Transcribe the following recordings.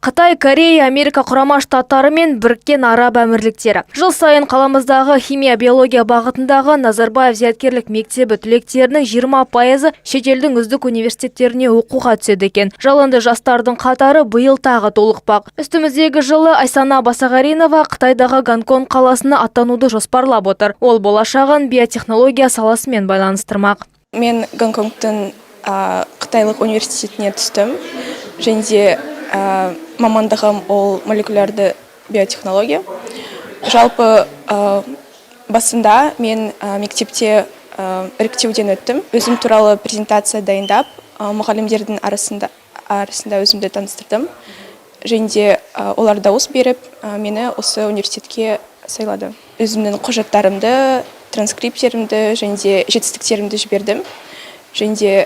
Қытай, Корея, Америка құрама штаттары мен Біріккен Араб Әмірліктері. Жыл сайын қаламыздағы химия-биология бағытындағы Назарбаев зияткерлік мектебі түлектерінің 20% шетелдің үздік университеттеріне оқуға түседі екен. Жалынды жастардың қатары биыл тағы толықпақ. Үстіміздегі жылы Айсана Басағаринова Қытайдағы Гонконг қаласына аттануды жоспарлап отыр. Ол болашағын биотехнология саласымен байланыстырмақ. Мен Гонконгтың Қытайлық университетіне түстім. Және мамандығым ол молекулярды биотехнология. Жалпы басында мен мектепте іріктеуден өттім. Өзім туралы презентация дайындап, мұғалімдердің арасында өзімді таныстырдым. Және олар дауыс беріп, мені осы университетке сайлады. Өзімнің құжаттарымды, транскриптерімді және жетістіктерімді жібердім. Және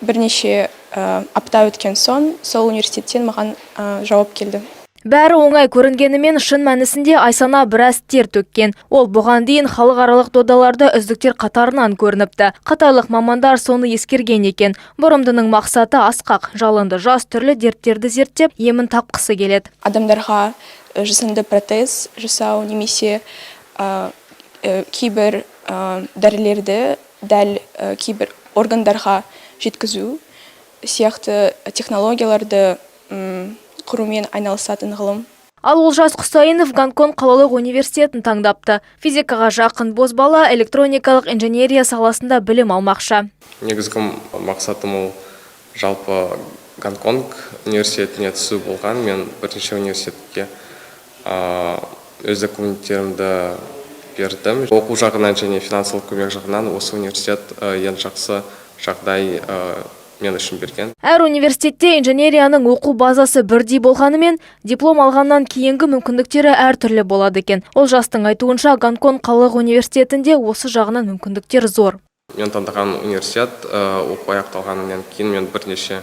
бірнеше апта өткен соң, сол университеттен маған жауап келді. Бәрі оңай көрінгенімен шын мәнісінде Айсана біраз тер төккен. Ол бұған дейін халықаралық додаларда үздіктер қатарынан көрініпті. Қытайлық мамандар соны ескерген екен. Бұрымдының мақсаты асқақ, жалынды жас түрлі дерттерді зерттеп, емін тапқысы келеді. Адамдарға жасанды протез жасау немесе кейбір дәрілерді дәл кейбір органдарға жеткізу сияқты технологияларды құрумен айналысатын ғылым. Ал Олжас Құсайынов Гонконг қалалық университетін таңдапты. Физикаға жақын бозбала электроникалық инженерия саласында білім алмақшы. Негізгі мақсатым ол жалпы Гонконг университетіне түсу болған. Мен бірінші университетке өз документтерімді бердім. Оқу жағынан және финансылық көмек жағынан осы университет ең жақсы жағдай мен үшін берген. Әр университетте инженерияның оқу базасы бірдей болғанымен, диплом алғаннан кейінгі мүмкіндіктері әртүрлі болады екен. Ол жастың айтуынша Гонконг қалалық университетінде осы жағынан мүмкіндіктер зор. Мен таңдаған университет оқу аяқталғаннан кейін мен бірнеше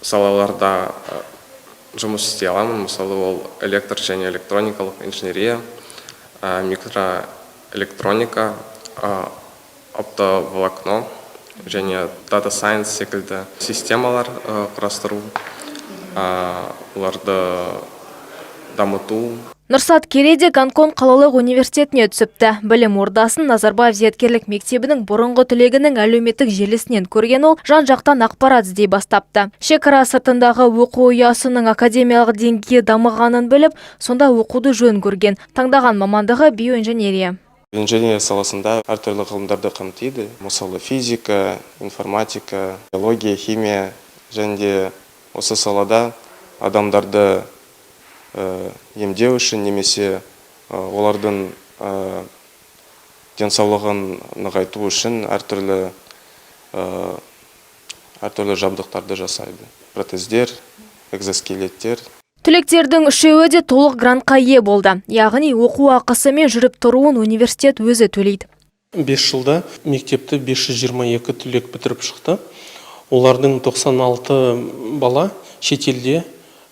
салаларда жұмыс істей аламын. Мысалы, ол электр және электроникалық инженерия, микроэлектроника, оптоволокно және дата сайенс секілді системалар құрастыру, оларды дамыту. Нұрсат Кереде Гонконг қалалық университетіне түсіпті. Білім ордасын Назарбаев зияткерлік мектебінің бұрынғы түлегінің әлеуметтік желісінен көрген ол жан-жақтан ақпарат іздей бастапты. Шекара сыртындағы оқу ұясының академиялық деңгейі дамығанын біліп, сонда оқуды жөн көрген. Таңдаған мамандығы биоинженерия. Инженерия саласында әртүрлі ғылымдарды қамтиды. Мысалы физика, информатика, биология, химия. Және осы салада адамдарды емдеу үшін немесе олардың денсаулығын нығайту үшін әртүрлі жабдықтарды жасайды. Протездер, экзоскелеттер. Түлектердің үшеуі де толық грантқа ие болды. Яғни оқу ақысымен жүріп тұруын университет өзі төлейді. 5 жылда мектепті 522 түлек бітіріп шықты. Олардың 96 бала шетелде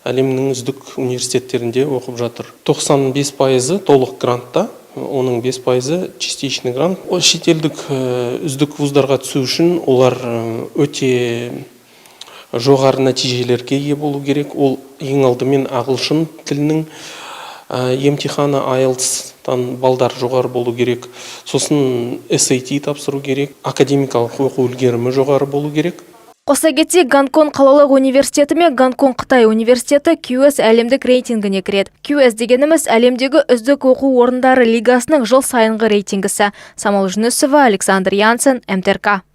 әлемнің үздік университеттерінде оқып жатыр. 95% толық грантта, оның 5% частичный грант. Шетелдік үздік вуздарға түсу үшін олар өте жоғары нәтижелерге ие болу керек. Ол ең алдымен ағылшын тілінің емтиханы IELTS-тан балдар жоғары болу керек. Сосын SAT тапсыру керек. Академикалық оқу үлгерімі жоғары болу керек. Қоса кетсек, Гонконг қалалық университеті мен Гонконг Қытай университеті QS әлемдік рейтингіне кіреді. QS дегеніміз әлемдегі үздік оқу орындары лигасының жыл сайынғы рейтингісі. Самал Жүнісова, Александр Янсен, МТРК.